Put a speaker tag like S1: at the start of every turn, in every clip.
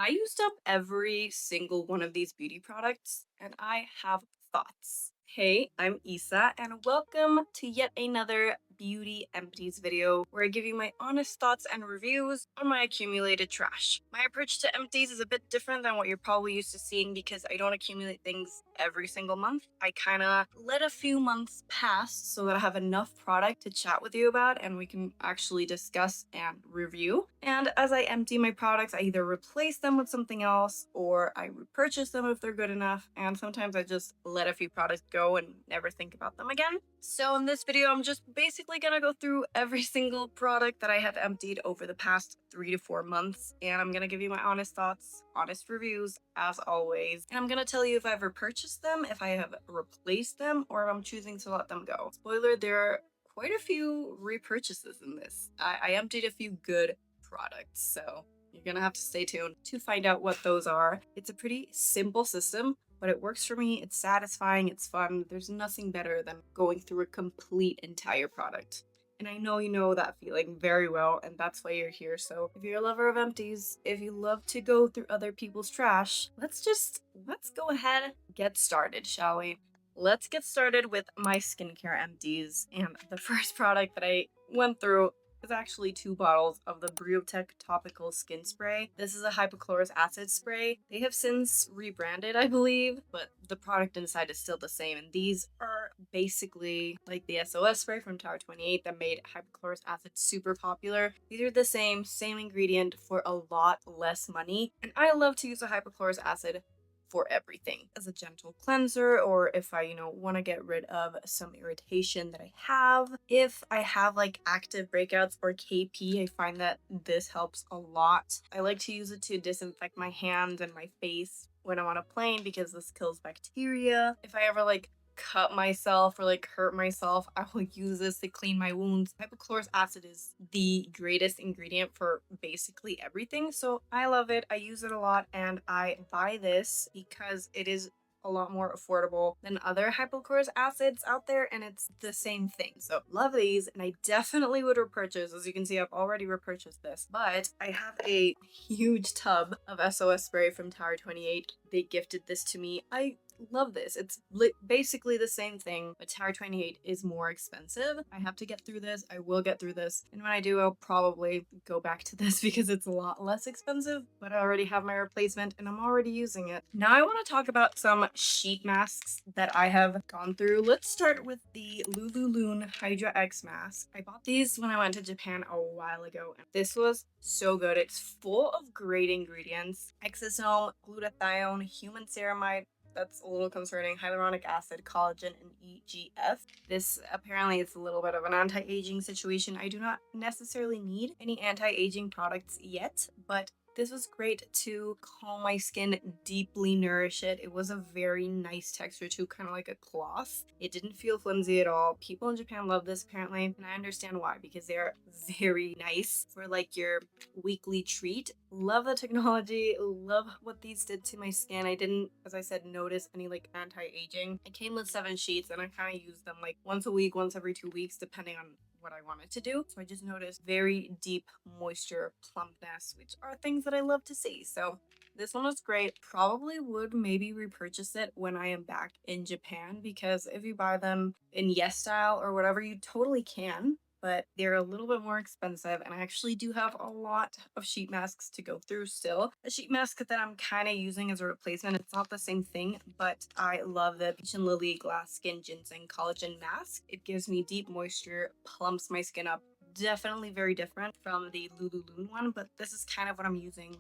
S1: I used up every single one of these beauty products and I have thoughts. Hey, I'm Isa and welcome to yet another Beauty Empties video where I give you my honest thoughts and reviews on my accumulated trash. My approach to empties is a bit different than what you're probably used to seeing because I don't accumulate things every single month. I kind of let a few months pass so that I have enough product to chat with you about and we can actually discuss and review. And as I empty my products, I either replace them with something else or I repurchase them if they're good enough. And sometimes I just let a few products go and never think about them again. So in this video, I'm just basically gonna go through every single product that I have emptied over the past 3 to 4 months. And I'm gonna give you my honest thoughts, honest reviews, as always. And I'm gonna tell you if I've repurchased them, if I have replaced them, or if I'm choosing to let them go. Spoiler, there are quite a few repurchases in this. I emptied a few good products, so you're gonna have to stay tuned to find out what those are. It's a pretty simple system, but it works for me. It's satisfying, it's fun. There's nothing better than going through a complete entire product. And I know you know that feeling very well, and that's why you're here. So if you're a lover of empties, if you love to go through other people's trash, let's go ahead, get started, shall we? Let's get started with my skincare empties. And the first product that I went through is actually 2 bottles of the Briotech topical skin spray. This is a hypochlorous acid spray. They have since rebranded, I believe, but the product inside is still the same. And these are basically like the SOS spray from Tower 28 that made hypochlorous acid super popular. These are the same ingredient for a lot less money. And I love to use a hypochlorous acid for everything as a gentle cleanser, or if I, want to get rid of some irritation that I have. If I have like active breakouts or KP, I find that this helps a lot. I like to use it to disinfect my hands and my face when I'm on a plane because this kills bacteria. If I ever cut myself or hurt myself, I will use this to clean my wounds. Hypochlorous acid is the greatest ingredient for basically everything, so I love it. I use it a lot, and I buy this because it is a lot more affordable than other hypochlorous acids out there, and it's the same thing. So love these, and I definitely would repurchase. As you can see, I've already repurchased this, but I have a huge tub of SOS spray from Tower 28. They gifted this to me. I love this. It's basically the same thing, but Tower 28 is more expensive. I have to get through this. I will get through this. And when I do, I'll probably go back to this because it's a lot less expensive, but I already have my replacement and I'm already using it. Now I want to talk about some sheet masks that I have gone through. Let's start with the Lululoon Hydra X mask. I bought these when I went to Japan a while ago, and this was so good. It's full of great ingredients: exosome, glutathione, human ceramide, that's a little concerning, hyaluronic acid, collagen, and EGF. This apparently is a little bit of an anti-aging situation. I do not necessarily need any anti-aging products yet, but this was great to calm my skin, deeply nourish it. It was a very nice texture too, kind of like a cloth. It didn't feel flimsy at all. People in Japan love this apparently, and I understand why, because they're very nice for your weekly treat. Love the technology, love what these did to my skin. I didn't, as I said, notice any anti-aging. It came with 7 sheets and I kind of used them once a week, once every 2 weeks, depending on what I wanted to do. So I just noticed very deep moisture, plumpness, which are things that I love to see. So this one was great. Probably would maybe repurchase it when I am back in Japan, because if you buy them in Yes Style or whatever, you totally can, but they're a little bit more expensive, and I actually do have a lot of sheet masks to go through still. A sheet mask that I'm kind of using as a replacement. It's not the same thing, but I love the Peach and Lily Glass Skin Ginseng Collagen Mask. It gives me deep moisture, plumps my skin up. Definitely very different from the Lululoon one, but this is kind of what I'm using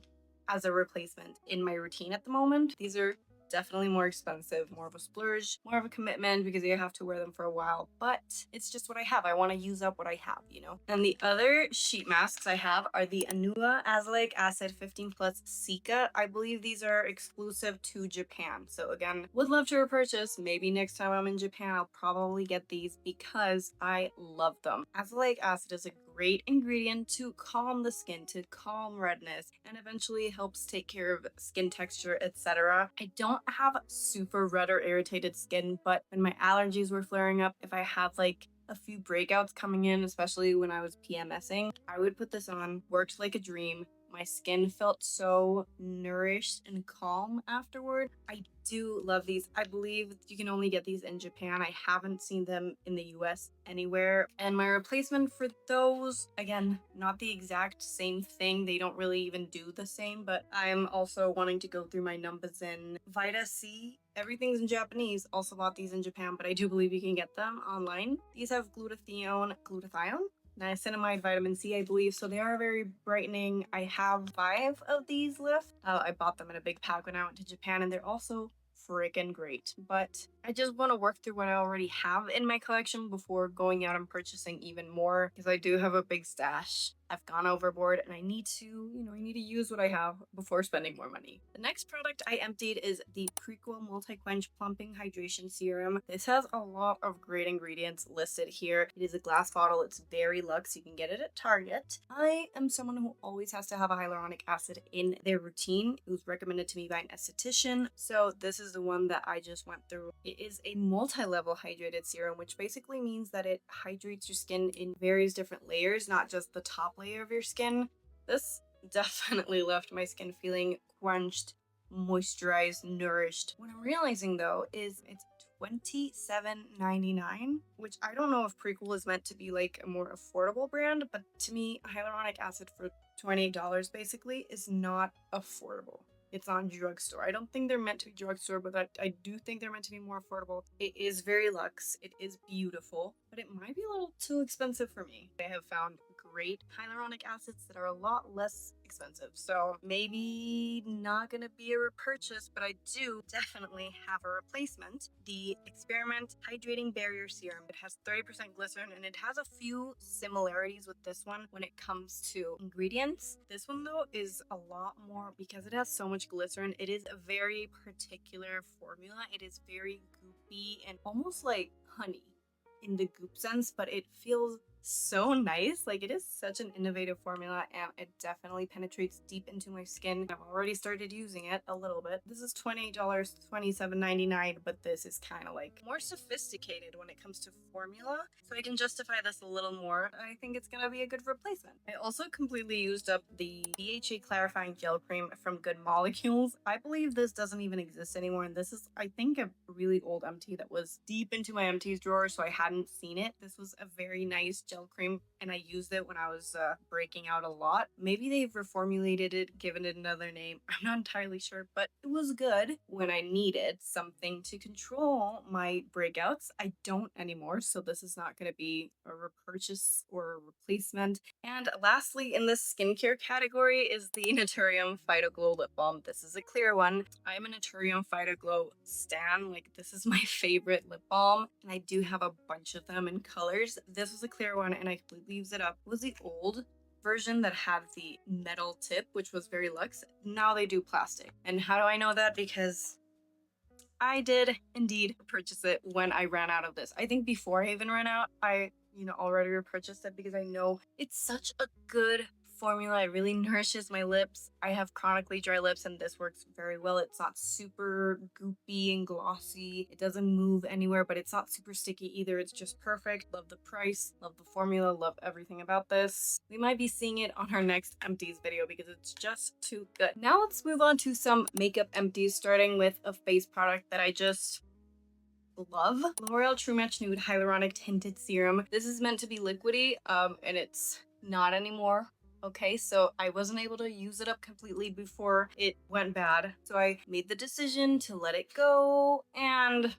S1: as a replacement in my routine at the moment. These are definitely more expensive, more of a splurge, more of a commitment because you have to wear them for a while, but it's just what I have. I want to use up what I have, And the other sheet masks I have are the Anua Azelaic Acid 15 Plus Sika. I believe these are exclusive to Japan. So again, would love to repurchase. Maybe next time I'm in Japan, I'll probably get these because I love them. Azelaic acid is a great ingredient to calm the skin, to calm redness, and eventually helps take care of skin texture, etc. I don't have super red or irritated skin, but when my allergies were flaring up, if I have a few breakouts coming in, especially when I was PMSing, I would put this on. Worked like a dream. My skin felt so nourished and calm afterward. I do love these. I believe you can only get these in Japan. I haven't seen them in the US anywhere. And my replacement for those, again, not the exact same thing. They don't really even do the same, but I'm also wanting to go through my numbers in Vita C. Everything's in Japanese. Also bought these in Japan, but I do believe you can get them online. These have glutathione, niacinamide, vitamin C, I believe, so they are very brightening. I have 5 of these left. I bought them in a big pack when I went to Japan, and they're also freaking great. But I just want to work through what I already have in my collection before going out and purchasing even more, because I do have a big stash. I've gone overboard and I need to, I need to use what I have before spending more money. The next product I emptied is the Prequel Multi-Quench Plumping Hydration Serum. This has a lot of great ingredients listed here. It is a glass bottle. It's very luxe. You can get it at Target. I am someone who always has to have a hyaluronic acid in their routine. It was recommended to me by an esthetician, so this is the one that I just went through. It is a multi-level hydrated serum, which basically means that it hydrates your skin in various different layers, not just the top layer of your skin. This definitely left my skin feeling quenched, moisturized, nourished. What I'm realizing though is it's $27.99, which I don't know if Prequel is meant to be like a more affordable brand, but to me, hyaluronic acid for $28 basically is not affordable. It's on drugstore. I don't think they're meant to be drugstore, but I do think they're meant to be more affordable. It is very luxe. It is beautiful, but it might be a little too expensive for me. I have found great hyaluronic acids that are a lot less expensive. So maybe not gonna be a repurchase, but I do definitely have a replacement. The Experiment Hydrating Barrier Serum. It has 30% glycerin and it has a few similarities with this one when it comes to ingredients. This one though is a lot more, because it has so much glycerin. It is a very particular formula. It is very goopy and almost like honey in the goop sense, but it feels so nice. Like, it is such an innovative formula and it definitely penetrates deep into my skin. I've already started using it a little bit. This is $28, $27.99, but this is kind of like more sophisticated when it comes to formula, so I can justify this a little more. I think it's gonna be a good replacement. I also completely used up the BHA clarifying gel cream from Good Molecules. I believe this doesn't even exist anymore, and this is, I think, a really old empty that was deep into my empties drawer, so I hadn't seen it. This was a very nice gel cream and I used it when I was breaking out a lot. Maybe they've reformulated it, given it another name. I'm not entirely sure, but it was good when I needed something to control my breakouts. I don't anymore, so this is not going to be a repurchase or a replacement. And lastly, in the skincare category is the Naturium Phytoglow Lip Balm. This is a clear one. I'm a Naturium Phytoglow stan. Like, this is my favorite lip balm, and I do have a bunch of them in colors. This was a clear one and I completely used it up. It was the old version that had the metal tip, which was very luxe. Now they do plastic. And how do I know that? Because I did indeed purchase it when I ran out of this. I think before I even ran out, I already repurchased it because I know it's such a good formula. It really nourishes my lips. I have chronically dry lips and this works very well. It's not super goopy and glossy. It doesn't move anywhere, but it's not super sticky either. It's just perfect. Love the price, love the formula, love everything about this. We might be seeing it on our next empties video because it's just too good. Now let's move on to some makeup empties, starting with a face product that I just love. L'Oreal True Match Nude Hyaluronic Tinted Serum. This is meant to be liquidy, and it's not anymore. Okay, so I wasn't able to use it up completely before it went bad. So I made the decision to let it go and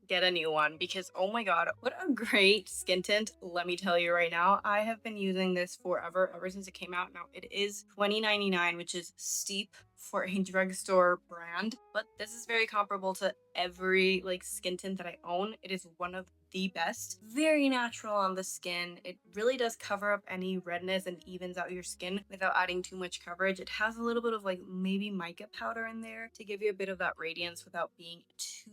S1: get a new one because, oh my god, what a great skin tint. Let me tell you right now, I have been using this forever, ever since it came out. Now it is $20.99, which is steep for a drugstore brand, but this is very comparable to every skin tint that I own. It is one of the best. Very natural on the skin. It really does cover up any redness and evens out your skin without adding too much coverage. It has a little bit of maybe mica powder in there to give you a bit of that radiance without being too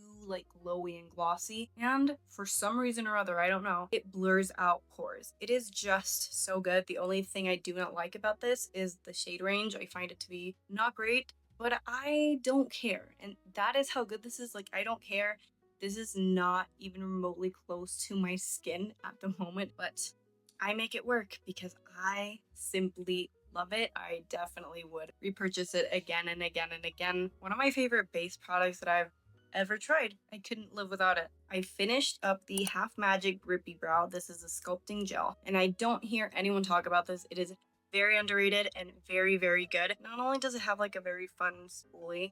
S1: glowy and glossy. And for some reason or other, I don't know, it blurs out pores. It is just so good. The only thing I do not like about this is the shade range. I find it to be not great, but I don't care. And that is how good this is. I don't care. This is not even remotely close to my skin at the moment, but I make it work because I simply love it. I definitely would repurchase it again and again and again. One of my favorite base products that I've ever tried. I couldn't live without it. I finished up the Half Magic Grippy Brow. This is a sculpting gel, and I don't hear anyone talk about this. It is very underrated and very, very good. Not only does it have like a very fun spoolie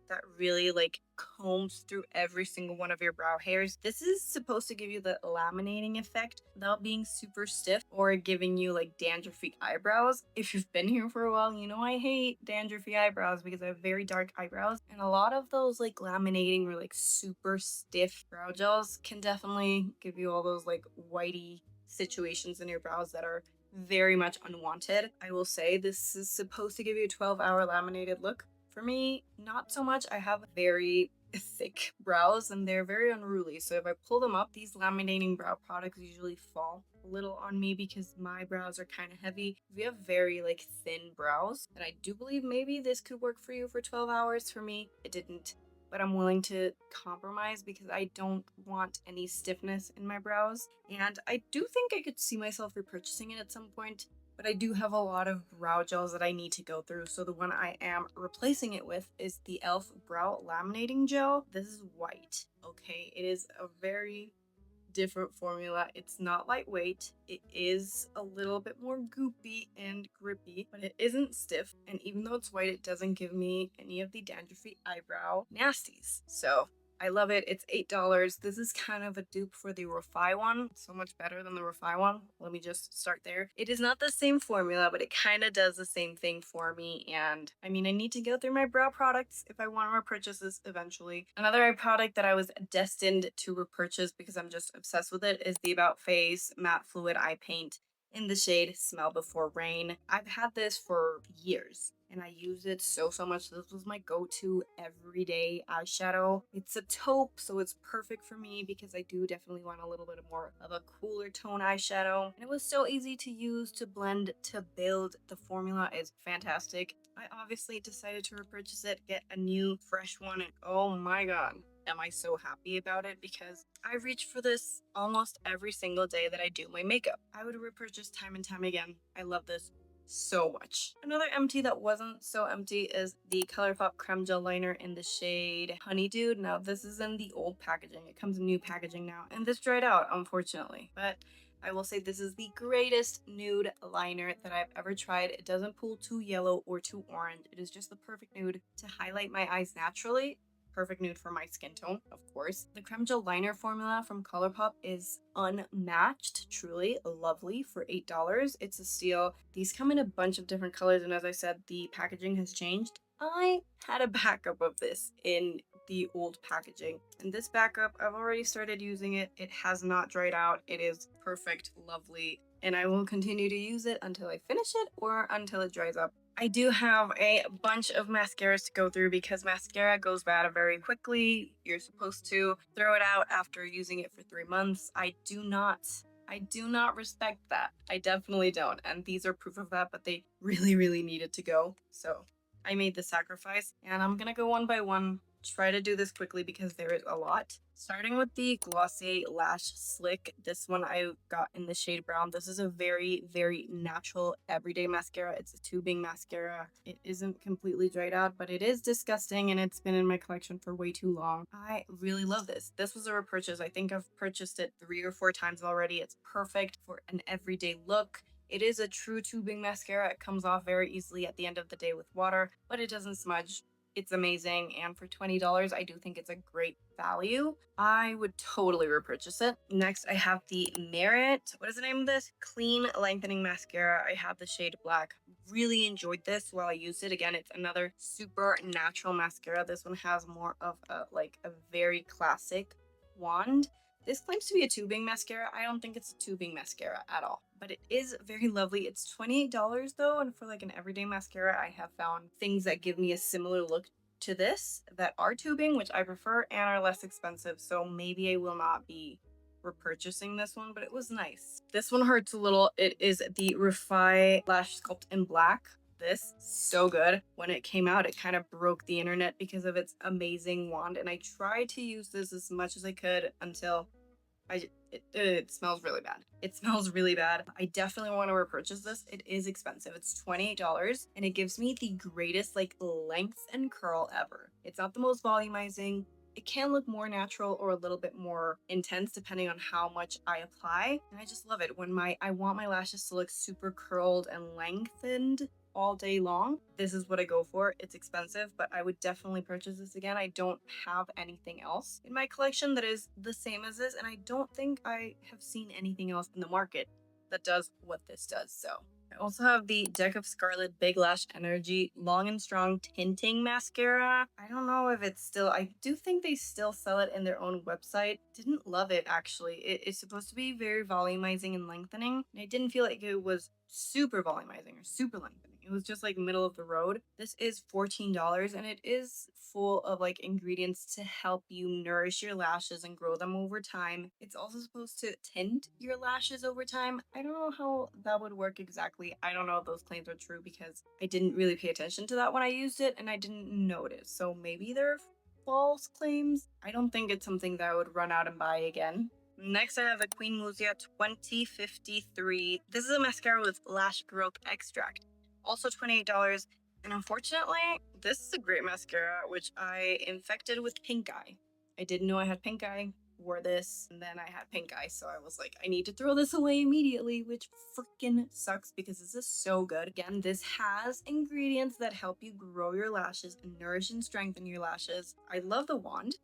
S1: that really like combs through every single one of your brow hairs. This is supposed to give you the laminating effect without being super stiff or giving you like dandruffy eyebrows. If you've been here for a while, you know I hate dandruffy eyebrows because I have very dark eyebrows, and a lot of those like laminating or like super stiff brow gels can definitely give you all those like whitey situations in your brows that are very much unwanted. I will say this is supposed to give you a 12-hour laminated look. For me, not so much. I have very thick brows and they're very unruly. So if I pull them up, these laminating brow products usually fall a little on me because my brows are kind of heavy. If you have very like thin brows, then I do believe maybe this could work for you for 12 hours. For me, it didn't. But I'm willing to compromise because I don't want any stiffness in my brows. And I do think I could see myself repurchasing it at some point, but I do have a lot of brow gels that I need to go through. So the one I am replacing it with is the e.l.f. Brow Laminating Gel. This is white, okay? It is a very different formula. It's not lightweight. It is a little bit more goopy and grippy, but it isn't stiff. And even though it's white, it doesn't give me any of the dandruffy eyebrow nasties. So I love it. It's $8. This is kind of a dupe for the Refi one. It's so much better than the Refi one. Let me just start there. It is not the same formula, but it kind of does the same thing for me. And I mean, I need to go through my brow products if I want to repurchase this eventually. Another eye product that I was destined to repurchase because I'm just obsessed with it is the About Face Matte Fluid Eye Paint in the shade Smell Before Rain. I've had this for years and I use it so much. This was my go-to everyday eyeshadow. It's a taupe, so it's perfect for me because I do definitely want a little bit more of a cooler tone eyeshadow. And it was so easy to use, to blend, to build. The formula is fantastic. I obviously decided to repurchase it, get a new fresh one, and oh my god, am I so happy about it because I reach for this almost every single day that I do my makeup. I would repurchase time and time again. I love this so much. Another empty that wasn't so empty is the ColourPop Creme Gel Liner in the shade Honeydew. Now this is in the old packaging. It comes in new packaging now, and this dried out unfortunately, but I will say this is the greatest nude liner that I've ever tried. It doesn't pull too yellow or too orange. It is just the perfect nude to highlight my eyes naturally. Perfect nude for my skin tone, of course. The Creme Gel Liner formula from ColourPop is unmatched, truly lovely for $8. It's a steal. These come in a bunch of different colors, and as I said, the packaging has changed. I had a backup of this in the old packaging, and this backup, I've already started using it. It has not dried out. It is perfect, lovely, and I will continue to use it until I finish it or until it dries up. I do have a bunch of mascaras to go through because mascara goes bad very quickly. You're supposed to throw it out after using it for 3 months. I do not respect that. I definitely don't. And these are proof of that, but they really needed to go. So I made the sacrifice, and I'm gonna go one by one. Try to do this quickly because there is a lot. Starting with the Glossier Lash Slick. This one I got in the shade brown. This is a very natural everyday mascara. It's a tubing mascara. It isn't completely dried out, but it is disgusting and it's been in my collection for way too long. I really love this. This was a repurchase. I think I've purchased it 3 or 4 times already. It's perfect for an everyday look. It is a true tubing mascara. It comes off very easily at the end of the day with water, but it doesn't smudge. It's amazing, and for $20, I do think it's a great value. I would totally repurchase it. Next, I have the Merit, what is the name of this? Clean Lengthening Mascara. I have the shade Black. Really enjoyed this while I used it. Again, it's another super natural mascara. This one has more of a very classic wand. This claims to be a tubing mascara. I don't think it's a tubing mascara at all, but it is very lovely. It's $28 though, and for like an everyday mascara, I have found things that give me a similar look to this that are tubing, which I prefer and are less expensive, so maybe I will not be repurchasing this one, but it was nice. This one hurts a little. It is the Refi Lash Sculpt in Black. This so good. When it came out, it kind of broke the internet because of its amazing wand, and I tried to use this as much as I could until It smells really bad. It smells really bad. I definitely want to repurchase this. It is expensive. It's $28 and it gives me the greatest like length and curl ever. It's not the most volumizing. It can look more natural or a little bit more intense depending on how much I apply. And I just love it when I want my lashes to look super curled and lengthened all day long. This is what I go for. It's expensive, but I would definitely purchase this again. I don't have anything else in my collection that is the same as this, and I don't think I have seen anything else in the market that does what this does. So I also have the Deck of Scarlet Big Lash Energy Long and Strong Tinting Mascara. I don't know if it's still, I do think they still sell it in their own website. Didn't love it actually. It's supposed to be very volumizing and lengthening. And I didn't feel like it was super volumizing or super lengthening. It was just like middle of the road. This is $14 and it is full of like ingredients to help you nourish your lashes and grow them over time. It's also supposed to tint your lashes over time. I don't know how that would work exactly. I don't know if those claims are true because I didn't really pay attention to that when I used it and I didn't notice. So maybe they're false claims. I don't think it's something that I would run out and buy again. Next, I have the Queen Musia 2053. This is a mascara with lash growth extract. Also $28. And unfortunately, this is a great mascara, which I infected with pink eye. I didn't know I had pink eye, wore this, and then I had pink eye. So I was like, I need to throw this away immediately, which freaking sucks because this is so good. Again, this has ingredients that help you grow your lashes and nourish and strengthen your lashes. I love the wand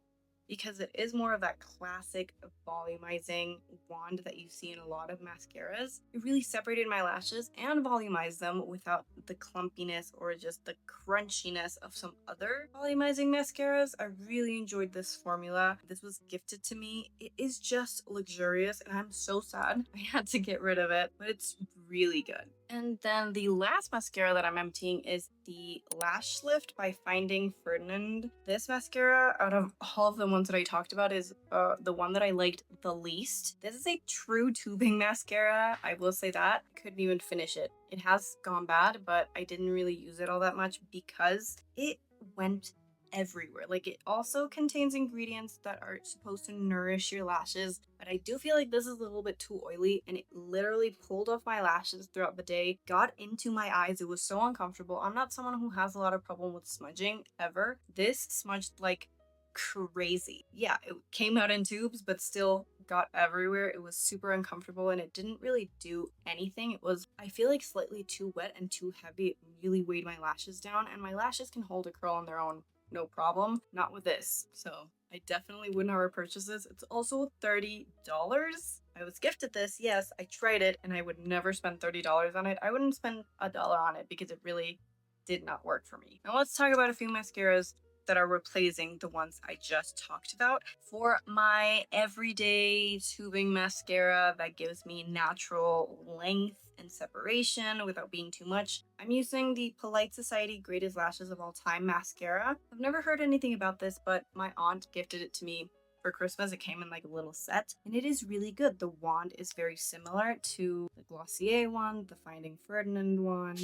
S1: because it is more of that classic volumizing wand that you see in a lot of mascaras. It really separated my lashes and volumized them without the clumpiness or just the crunchiness of some other volumizing mascaras. I really enjoyed this formula. This was gifted to me. It is just luxurious and I'm so sad I had to get rid of it, but it's really good. And then the last mascara that I'm emptying is the Lash Lift by Finding Ferdinand. This mascara, out of all of the ones that I talked about, is the one that I liked the least. This is a true tubing mascara, I will say that. Couldn't even finish it. It has gone bad, but I didn't really use it all that much because it went everywhere. Like, it also contains ingredients that are supposed to nourish your lashes, but I do feel like this is a little bit too oily and it literally pulled off my lashes throughout the day, got into my eyes. It was so uncomfortable. I'm not someone who has a lot of problem with smudging ever. This smudged like crazy. Yeah, it came out in tubes, but still got everywhere. It was super uncomfortable and it didn't really do anything. It was, I feel like, slightly too wet and too heavy. It really weighed my lashes down, and my lashes can hold a curl on their own, no problem. Not with this. So I definitely would not repurchase this. It's also $30. I was gifted this, yes, I tried it, and I would never spend $30 on it. I wouldn't spend $1 on it because it really did not work for me. Now let's talk about a few mascaras that are replacing the ones I just talked about. For my everyday tubing mascara that gives me natural length and separation without being too much, I'm using the Polite Society Greatest Lashes of All Time mascara. I've never heard anything about this, but my aunt gifted it to me for Christmas. It came in like a little set and it is really good. The wand is very similar to the Glossier one, the Finding Ferdinand one,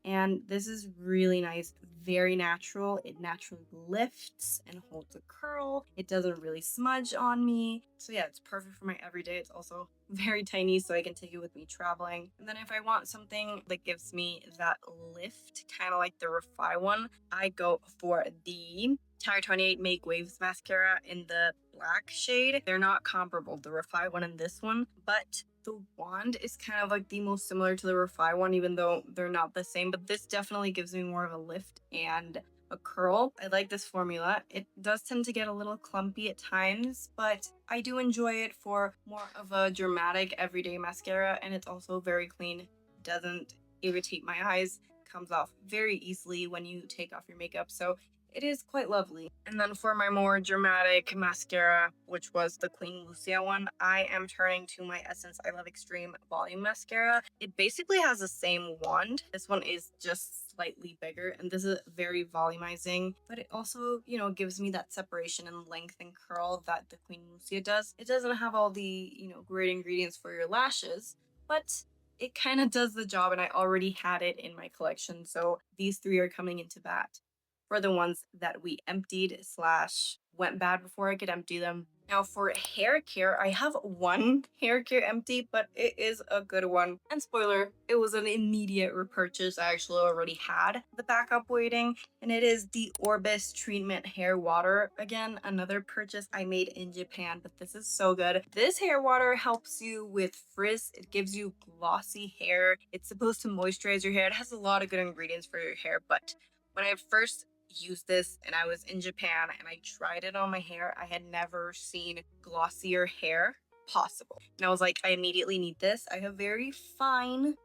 S1: and this is really nice, very natural. It naturally lifts and holds a curl. It doesn't really smudge on me. So yeah, it's perfect for my everyday. It's also very tiny, so I can take it with me traveling. And then if I want something that gives me that lift, kind of like the Refi one, I go for the Tire 28 Make Waves mascara in the black shade. They're not comparable, the Refi one and this one, but the wand is kind of like the most similar to the Refi one, even though they're not the same. But this definitely gives me more of a lift and a curl. I like this formula. It does tend to get a little clumpy at times, but I do enjoy it for more of a dramatic everyday mascara, and it's also very clean. Doesn't irritate my eyes, comes off very easily when you take off your makeup. So it is quite lovely. And then for my more dramatic mascara, which was the Queen Lucia one, I am turning to my Essence I Love Extreme Volume Mascara. It basically has the same wand. This one is just slightly bigger, and this is very volumizing, but it also, you know, gives me that separation and length and curl that the Queen Lucia does. It doesn't have all the, you know, great ingredients for your lashes, but it kind of does the job, and I already had it in my collection, so these three are coming into that. for the ones that we emptied slash went bad before I could empty them. Now for hair care, I have one hair care empty, but it is a good one. And spoiler, it was an immediate repurchase. I actually already had the backup waiting, and it is the Orbis Treatment Hair Water. Again, another purchase I made in Japan, but this is so good. This hair water helps you with frizz. It gives you glossy hair. It's supposed to moisturize your hair. It has a lot of good ingredients for your hair, but when I first used this and I was in Japan and I tried it on my hair, I had never seen glossier hair possible. And I was like, I immediately need this. I have very fine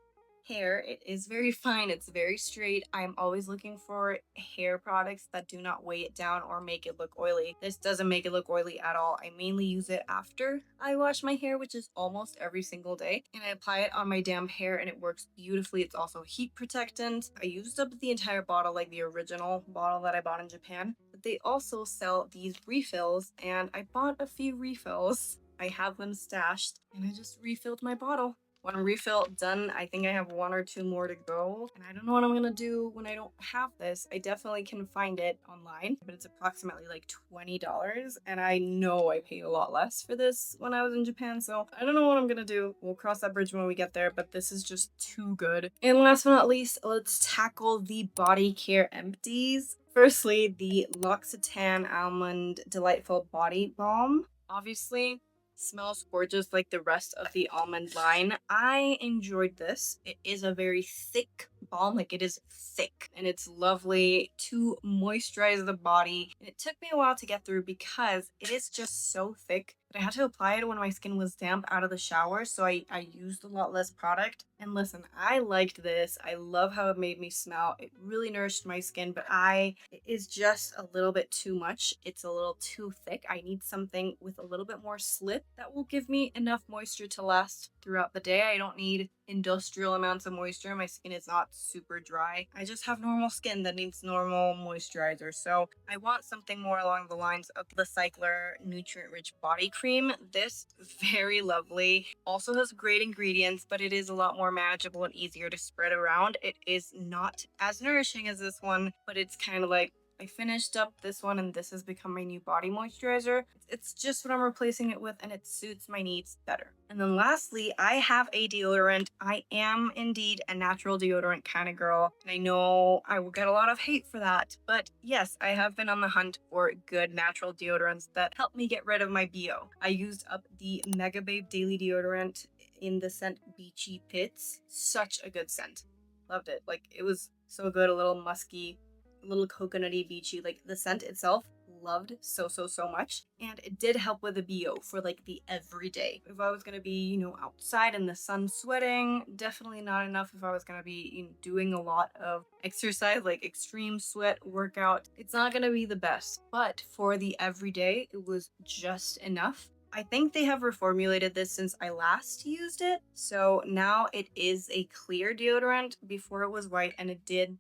S1: hair. It is very fine. It's very straight. I'm always looking for hair products that do not weigh it down or make it look oily. This doesn't make it look oily at all. I mainly use it after I wash my hair, which is almost every single day. And I apply it on my damp hair and it works beautifully. It's also heat protectant. I used up the entire bottle, like the original bottle that I bought in Japan. But they also sell these refills and I bought a few refills. I have them stashed and I just refilled my bottle. One refill done. I think I have one or two more to go. And I don't know what I'm gonna do when I don't have this. I definitely can find it online, but it's approximately like $20. And I know I paid a lot less for this when I was in Japan. So I don't know what I'm gonna do. We'll cross that bridge when we get there, but this is just too good. And last but not least, let's tackle the body care empties. Firstly, the L'Occitane Almond Delightful Body Balm. Obviously, smells gorgeous like the rest of the almond line. I enjoyed this. It is a very thick balm, like it is thick and it's lovely to moisturize the body. And it took me a while to get through because it is just so thick. But I had to apply it when my skin was damp out of the shower, so I used a lot less product. And listen, I liked this. I love how it made me smell. It really nourished my skin, but it is just a little bit too much. It's a little too thick. I need something with a little bit more slip that will give me enough moisture to last throughout the day. I don't need industrial amounts of moisture. My skin is not super dry. I just have normal skin that needs normal moisturizer. So I want something more along the lines of the Cycler Nutrient Rich Body Cream. This very lovely. Also has great ingredients, but it is a lot more manageable and easier to spread around. It is not as nourishing as this one, but it's kind of like I finished up this one and this has become my new body moisturizer. It's just what I'm replacing it with and it suits my needs better. And then lastly, I have a deodorant. I am indeed a natural deodorant kind of girl. And I know I will get a lot of hate for that. But yes, I have been on the hunt for good natural deodorants that help me get rid of my BO. I used up the Mega Babe Daily Deodorant in the scent Beachy Pits. Such a good scent. Loved it. Like it was so good, a little musky, a little coconutty, beachy. Like the scent itself, loved so much. And it did help with the BO for like the everyday. If I was gonna be, outside in the sun sweating, definitely not enough. If I was gonna be doing a lot of exercise, like extreme sweat workout, it's not gonna be the best. But for the everyday, it was just enough. I think they have reformulated this since I last used it. So now it is a clear deodorant. Before it was white and it did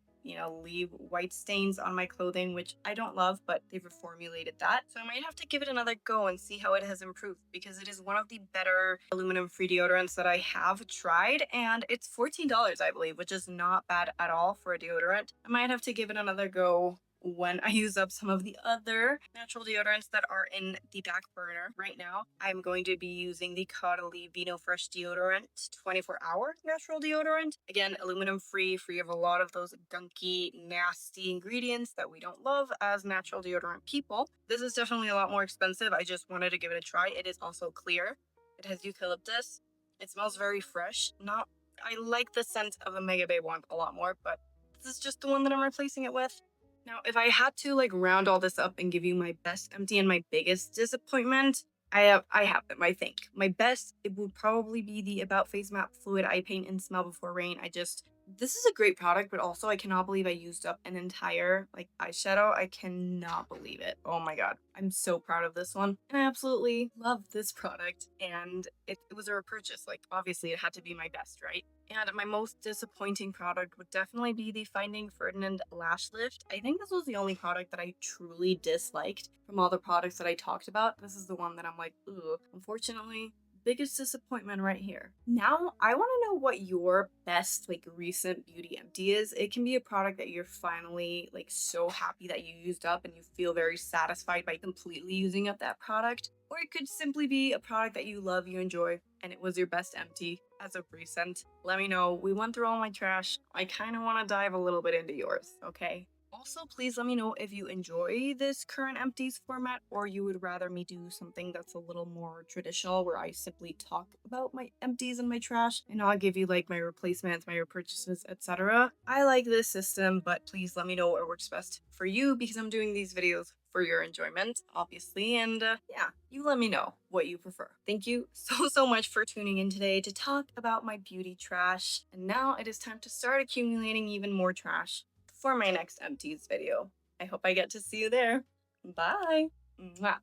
S1: leave white stains on my clothing, which I don't love, but they've reformulated that. So I might have to give it another go and see how it has improved because it is one of the better aluminum-free deodorants that I have tried, and it's $14, I believe, which is not bad at all for a deodorant. I might have to give it another go when I use up some of the other natural deodorants that are in the back burner. Right now, I'm going to be using the Caudalie Vino Fresh deodorant, 24-hour natural deodorant. Again, aluminum free of a lot of those gunky, nasty ingredients that we don't love as natural deodorant people. This is definitely a lot more expensive. I just wanted to give it a try. It is also clear. It has eucalyptus. It smells very fresh. I like the scent of the Mega Babe one a lot more, but this is just the one that I'm replacing it with. Now, if I had to round all this up and give you my best empty and my biggest disappointment, I have them, I think. My best, it would probably be the About Face Matte Fluid Eye Paint and Smell Before Rain. This is a great product, but also I cannot believe I used up an entire eyeshadow. I cannot believe it. Oh my god. I'm so proud of this one. And I absolutely love this product. And it was a repurchase. Obviously it had to be my best, right? And my most disappointing product would definitely be the Finding Ferdinand Lash Lift. I think this was the only product that I truly disliked from all the products that I talked about. This is the one that I'm like, ugh. Unfortunately, biggest disappointment right here. Now, I want to know what your best recent beauty empty is. It can be a product that you're finally so happy that you used up and you feel very satisfied by completely using up that product. Or it could simply be a product that you love, you enjoy, and it was your best empty as of recent. Let me know. We went through all my trash. I kind of want to dive a little bit into yours, okay? Also, please let me know if you enjoy this current empties format or you would rather me do something that's a little more traditional where I simply talk about my empties and my trash and I'll give you my replacements, my repurchases, etc. I like this system, but please let me know what works best for you because I'm doing these videos for your enjoyment, obviously, and yeah, you let me know what you prefer. Thank you so much for tuning in today to talk about my beauty trash, and now it is time to start accumulating even more trash for my next empties video. I hope I get to see you there. Bye. Mwah.